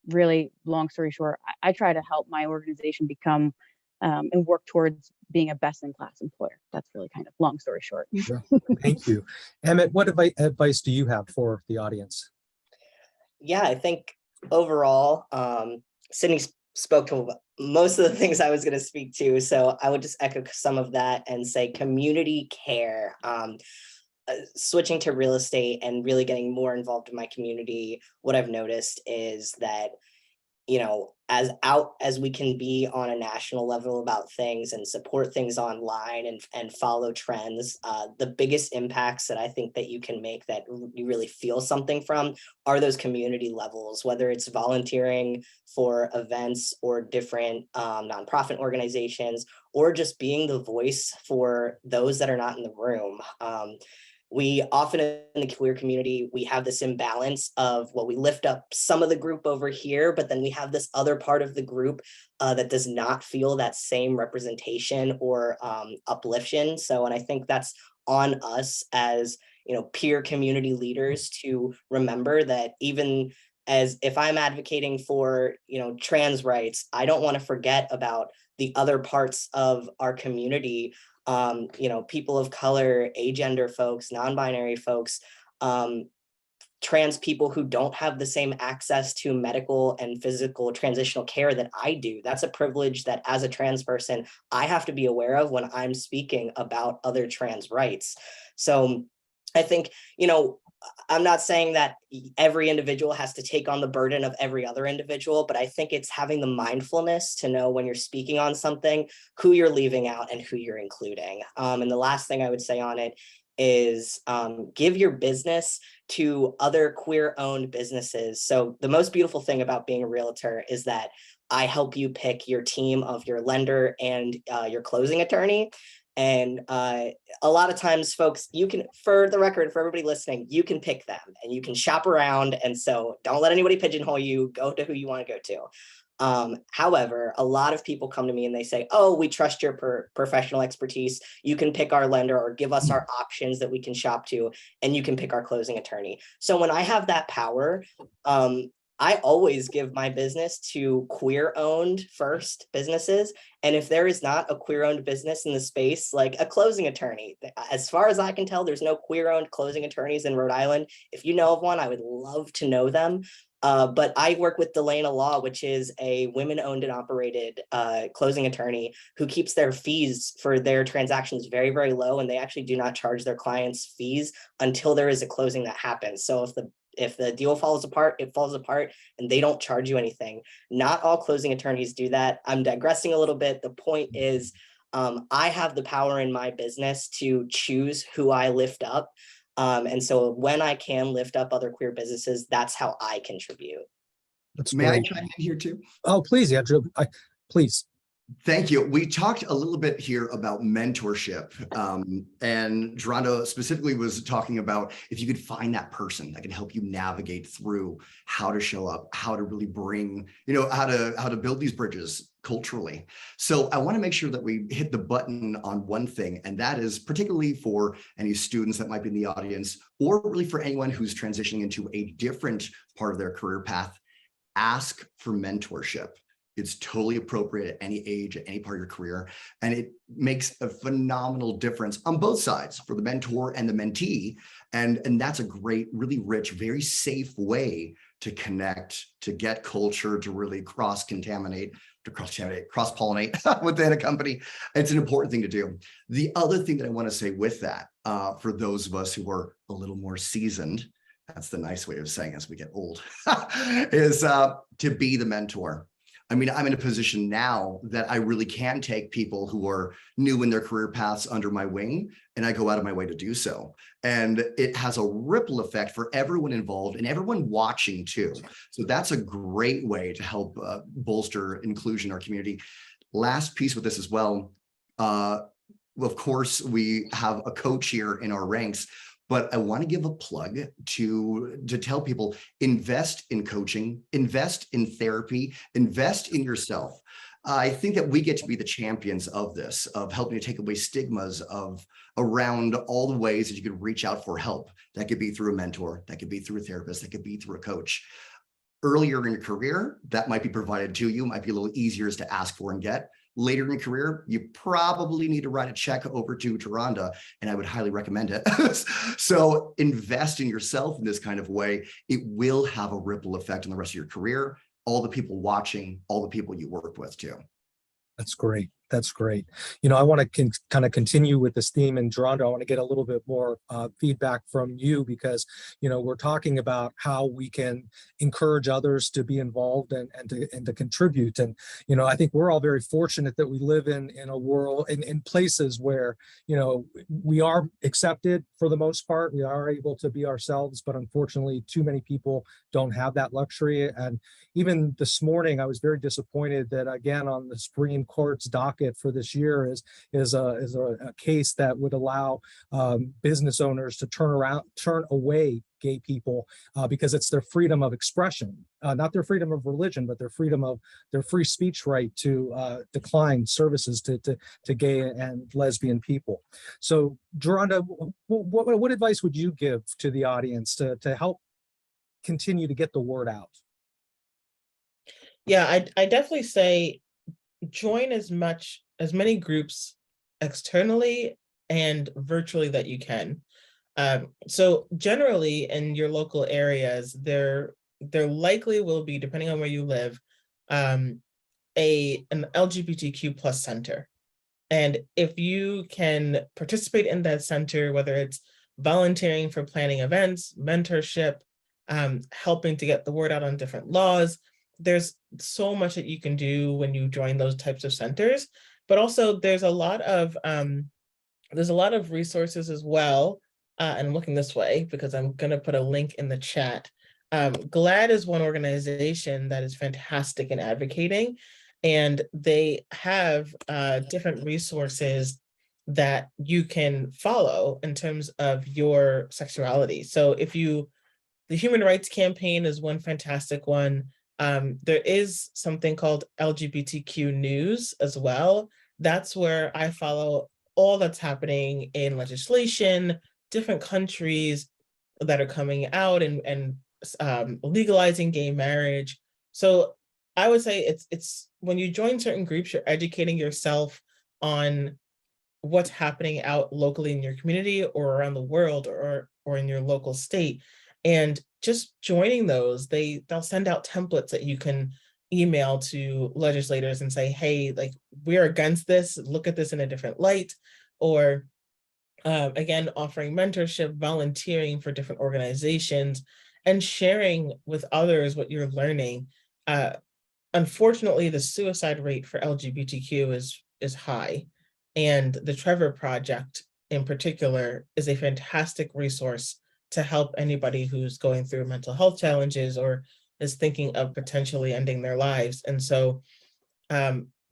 really, long story short, I try to help my organization become and work towards being a best-in-class employer. That's really kind of long story short. Sure. Thank you. Emmett, what advice do you have for the audience? Yeah, I think overall, Sydney spoke to most of the things I was going to speak to. So I would just echo some of that and say community care. Switching to real estate and really getting more involved in my community, what I've noticed is that, as out as we can be on a national level about things and support things online and follow trends, the biggest impacts that I think that you can make that you really feel something from are those community levels, whether it's volunteering for events or different nonprofit organizations, or just being the voice for those that are not in the room. We often in the queer community, we have this imbalance of, well, we lift up some of the group over here, but then we have this other part of the group that does not feel that same representation or upliftment. So, and I think that's on us as, peer community leaders to remember that even as if I'm advocating for, trans rights, I don't want to forget about the other parts of our community, people of color, agender folks, non-binary folks, trans people who don't have the same access to medical and physical transitional care that I do. That's a privilege that as a trans person, I have to be aware of when I'm speaking about other trans rights. So I think, I'm not saying that every individual has to take on the burden of every other individual, but I think it's having the mindfulness to know when you're speaking on something, who you're leaving out and who you're including. And the last thing I would say on it is give your business to other queer-owned businesses. So the most beautiful thing about being a realtor is that I help you pick your team of your lender and your closing attorney. And a lot of times, folks, you can, for the record, for everybody listening, you can pick them and you can shop around. And so don't let anybody pigeonhole you. Go to who you want to go to. However, a lot of people come to me and they say, oh, we trust your professional expertise. You can pick our lender or give us our options that we can shop to, and you can pick our closing attorney. So when I have that power, I always give my business to queer-owned first businesses. And if there is not a queer-owned business in the space, like a closing attorney, as far as I can tell, there's no queer-owned closing attorneys in Rhode Island. If you know of one, I would love to know them. But I work with Delana Law, which is a women-owned and operated closing attorney who keeps their fees for their transactions very, very low. And they actually do not charge their clients fees until there is a closing that happens. So if the deal falls apart, it falls apart and they don't charge you anything. Not all closing attorneys do that. I'm digressing a little bit. The point is, I have the power in my business to choose who I lift up. And so when I can lift up other queer businesses, that's how I contribute. That's May I great. chime in here too? Oh, please, Andrew. Please. Thank you. We talked a little bit here about mentorship, and Geronda specifically was talking about if you could find that person that can help you navigate through how to show up, how to really bring, how to build these bridges culturally. So I want to make sure that we hit the button on one thing, and that is particularly for any students that might be in the audience, or really for anyone who's transitioning into a different part of their career path. Ask for mentorship. It's totally appropriate at any age, at any part of your career. And it makes a phenomenal difference on both sides for the mentor and the mentee. And that's a great, really rich, very safe way to connect, to get culture, to really cross-pollinate within a company. It's an important thing to do. The other thing that I want to say with that, for those of us who are a little more seasoned, that's the nice way of saying as we get old, is to be the mentor. I mean, I'm in a position now that I really can take people who are new in their career paths under my wing, and I go out of my way to do so. And it has a ripple effect for everyone involved and everyone watching too. So that's a great way to help bolster inclusion in our community. Last piece with this as well. Of course, we have a coach here in our ranks, but I want to give a plug to tell people, invest in coaching, invest in therapy, invest in yourself. I think that we get to be the champions of this, of helping to take away stigmas around all the ways that you could reach out for help. That could be through a mentor, that could be through a therapist, that could be through a coach. Earlier in your career, that might be provided to you, might be a little easier to ask for and get. Later in your career, you probably need to write a check over to Geronda, and I would highly recommend it. So invest in yourself in this kind of way. It will have a ripple effect on the rest of your career, all the people watching, all the people you work with too. That's great. That's great. I want to kind of continue with this theme, and Geronda, I want to get a little bit more feedback from you, because, we're talking about how we can encourage others to be involved and to contribute. And, I think we're all very fortunate that we live in a world, in places where, we are accepted for the most part. We are able to be ourselves, but unfortunately, too many people don't have that luxury. And even this morning, I was very disappointed that, again, on the Supreme Court's docket for this year is a case that would allow business owners to turn away gay people because it's their freedom of expression, not their freedom of religion, but their free speech right to decline services to gay and lesbian people. So, Geronda, what advice would you give to the audience to help continue to get the word out? Yeah, I definitely say join as many groups externally and virtually that you can. So generally in your local areas, there likely will be, depending on where you live, an LGBTQ plus center. And if you can participate in that center, whether it's volunteering for planning events, mentorship, helping to get the word out on different laws, there's so much that you can do when you join those types of centers. But also there's a lot of resources as well. And I'm looking this way because I'm going to put a link in the chat. GLAAD is one organization that is fantastic in advocating, and they have different resources that you can follow in terms of your sexuality. So the Human Rights Campaign is one fantastic one. There is something called LGBTQ News as well. That's where I follow all that's happening in legislation, different countries that are coming out and legalizing gay marriage. So I would say it's when you join certain groups, you're educating yourself on what's happening out locally in your community or around the world or in your local state. And just joining those, they'll send out templates that you can email to legislators and say, hey, like, we're against this, look at this in a different light. Or again, offering mentorship, volunteering for different organizations, and sharing with others what you're learning. Unfortunately, the suicide rate for LGBTQ is high. And the Trevor Project in particular is a fantastic resource to help anybody who's going through mental health challenges or is thinking of potentially ending their lives. And so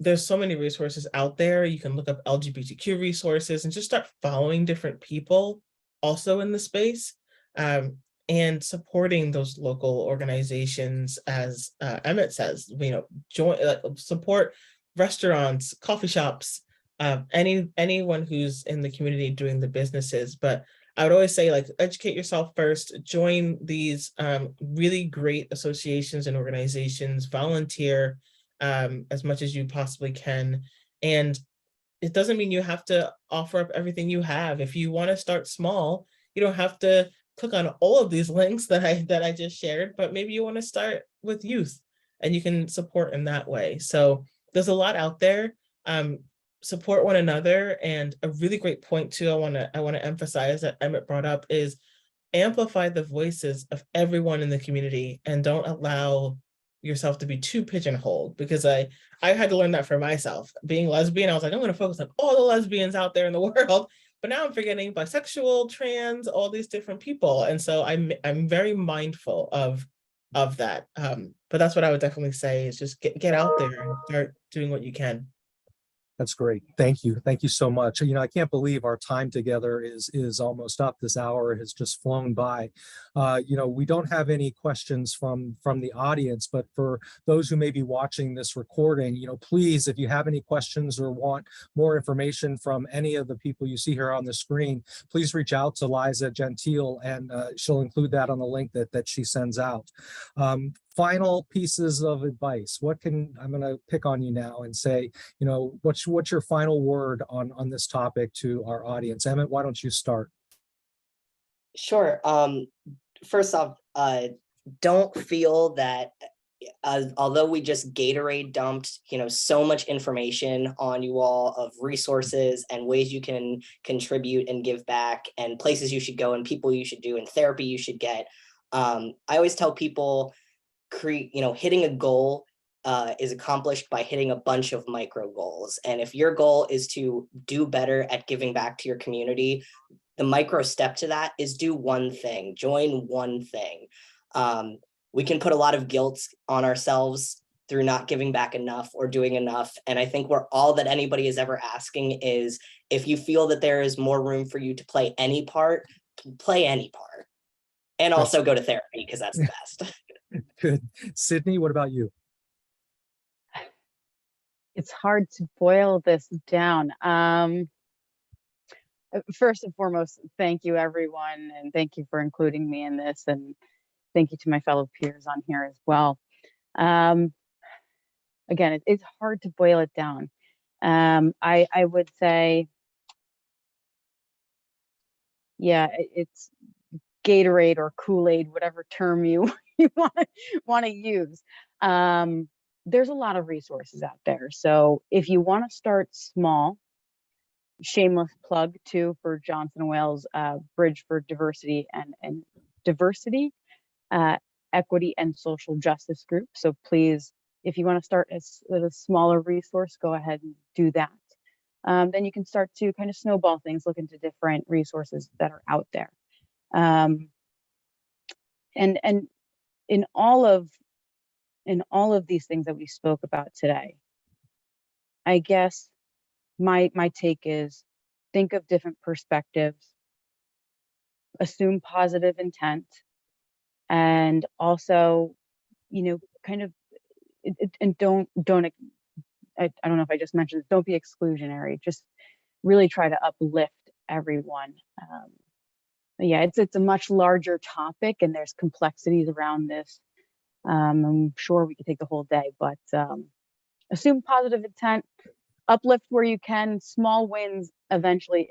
there's so many resources out there. You can look up LGBTQ resources and just start following different people also in the space, and supporting those local organizations, as Emmett says, support restaurants, coffee shops, anyone who's in the community doing the businesses. But I would always say, like, educate yourself first, join these really great associations and organizations, volunteer as much as you possibly can. And it doesn't mean you have to offer up everything you have. If you want to start small, you don't have to click on all of these links that I just shared, but maybe you want to start with youth and you can support in that way. So there's a lot out there. Support one another. And a really great point too, I want to emphasize that Emmett brought up is amplify the voices of everyone in the community and don't allow yourself to be too pigeonholed, because I had to learn that for myself. Being lesbian, I was like, I'm going to focus on all the lesbians out there in the world, but now I'm forgetting bisexual, trans, all these different people. And so I'm very mindful of that. But that's what I would definitely say is just get out there and start doing what you can. That's great. Thank you. Thank you so much. I can't believe our time together is almost up. This hour has just flown by. We don't have any questions from the audience, but for those who may be watching this recording, please, if you have any questions or want more information from any of the people you see here on the screen, please reach out to Liza Gentile, and she'll include that on the link that she sends out. Final pieces of advice. I'm going to pick on you now and say, what's your final word on this topic to our audience? Emmett, why don't you start? Sure. First off, don't feel that although we just Gatorade dumped, so much information on you all of resources and ways you can contribute and give back and places you should go and people you should do and therapy you should get. I always tell people, hitting a goal is accomplished by hitting a bunch of micro goals. And if your goal is to do better at giving back to your community, the micro step to that is do one thing, join one thing. We can put a lot of guilt on ourselves through not giving back enough or doing enough. And I think all that anybody is ever asking is, if you feel that there is more room for you to play any part, play any part. And also go to therapy, because that's the best. Good. Sydney, what about you? It's hard to boil this down. First and foremost, thank you, everyone, and thank you for including me in this, and thank you to my fellow peers on here as well. again, it's hard to boil it down. I would say, yeah, it's Gatorade or Kool-Aid, whatever term you want to use. There's a lot of resources out there. So if you want to start small, shameless plug too for Johnson & Wales Bridge for Diversity and Diversity, Equity and Social Justice Group. So please, if you want to start with a smaller resource, go ahead and do that. Then you can start to kind of snowball things, look into different resources that are out there. And in all of these things that we spoke about today, I guess my take is think of different perspectives, assume positive intent, and also, kind of, and don't, I don't know if I just mentioned, don't be exclusionary, just really try to uplift everyone. Yeah, it's a much larger topic and there's complexities around this. I'm sure we could take the whole day, but assume positive intent, uplift where you can, small wins eventually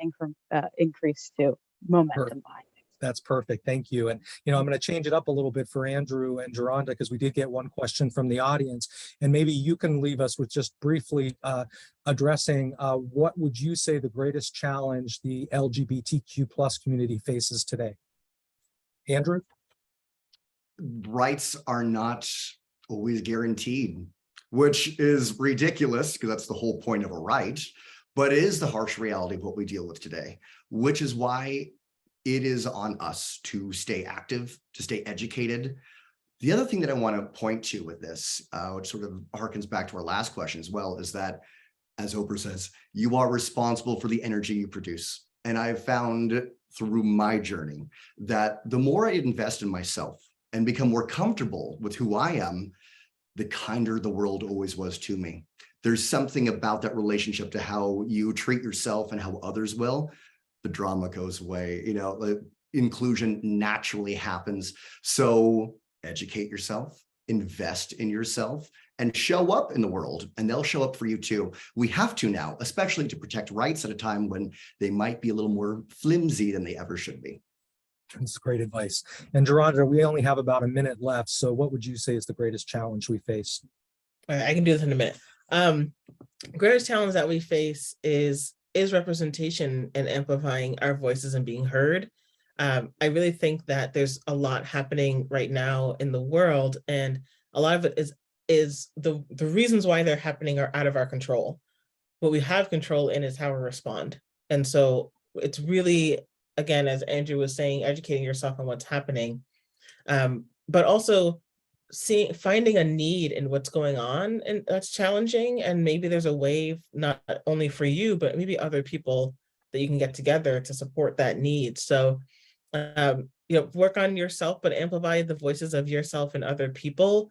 increase to momentum behind things. That's perfect. Thank you. And, I'm going to change it up a little bit for Andrew and Geronda, because we did get one question from the audience, and maybe you can leave us with just briefly addressing what would you say the greatest challenge the LGBTQ plus community faces today? Andrew? Rights are not always guaranteed, which is ridiculous because that's the whole point of a right, but it is the harsh reality of what we deal with today, which is why it is on us to stay active, to stay educated. The other thing that I want to point to with this, which sort of harkens back to our last question as well, is that, as Oprah says, you are responsible for the energy you produce. And I've found through my journey that the more I invest in myself and become more comfortable with who I am, the kinder the world always was to me. There's something about that relationship to how you treat yourself and how others will. The drama goes away, inclusion naturally happens. So educate yourself, invest in yourself, and show up in the world, and they'll show up for you too. We have to now, especially to protect rights at a time when they might be a little more flimsy than they ever should be. That's great advice. And Geronda, we only have about a minute left. So what would you say is the greatest challenge we face? I can do this in a minute. Greatest challenge that we face is representation and amplifying our voices and being heard. I really think that there's a lot happening right now in the world, and a lot of it is the reasons why they're happening are out of our control. What we have control in is how we respond. And so it's really, again, as Andrew was saying, educating yourself on what's happening, but also finding a need in what's going on, and that's challenging. And maybe there's a way, not only for you, but maybe other people that you can get together to support that need. So, work on yourself, but amplify the voices of yourself and other people.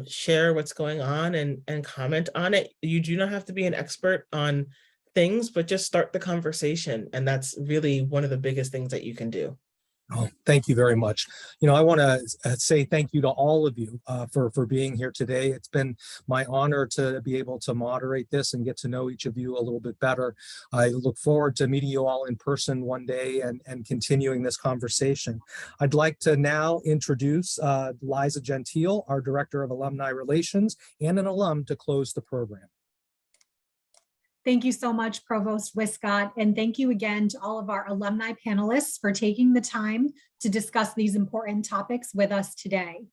Share what's going on and comment on it. You do not have to be an expert on things, but just start the conversation. And that's really one of the biggest things that you can do. Oh, thank you very much. I want to say thank you to all of you for being here today. It's been my honor to be able to moderate this and get to know each of you a little bit better. I look forward to meeting you all in person one day and continuing this conversation. I'd like to now introduce Liza Gentile, our Director of Alumni Relations and an alum, to close the program. Thank you so much, Provost Wiscott, and thank you again to all of our alumni panelists for taking the time to discuss these important topics with us today.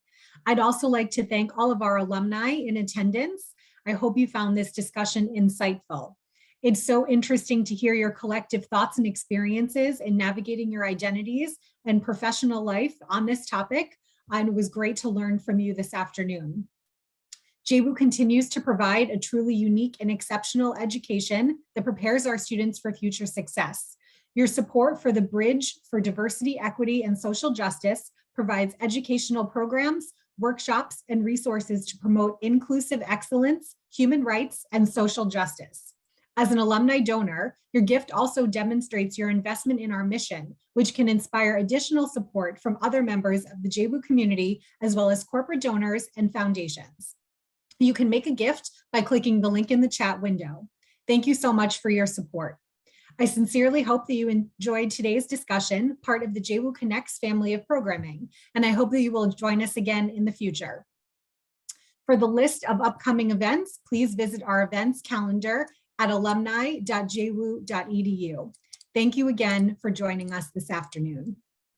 I'd also like to thank all of our alumni in attendance. I hope you found this discussion insightful. It's so interesting to hear your collective thoughts and experiences in navigating your identities and professional life on this topic, and it was great to learn from you this afternoon. JWU continues to provide a truly unique and exceptional education that prepares our students for future success. Your support for the Bridge for Diversity, Equity, and Social Justice provides educational programs, workshops, and resources to promote inclusive excellence, human rights, and social justice. As an alumni donor, your gift also demonstrates your investment in our mission, which can inspire additional support from other members of the JWU community, as well as corporate donors and foundations. You can make a gift by clicking the link in the chat window. Thank you so much for your support. I sincerely hope that you enjoyed today's discussion, part of the JWU Connects family of programming, and I hope that you will join us again in the future. For the list of upcoming events, please visit our events calendar at alumni.jwu.edu. Thank you again for joining us this afternoon.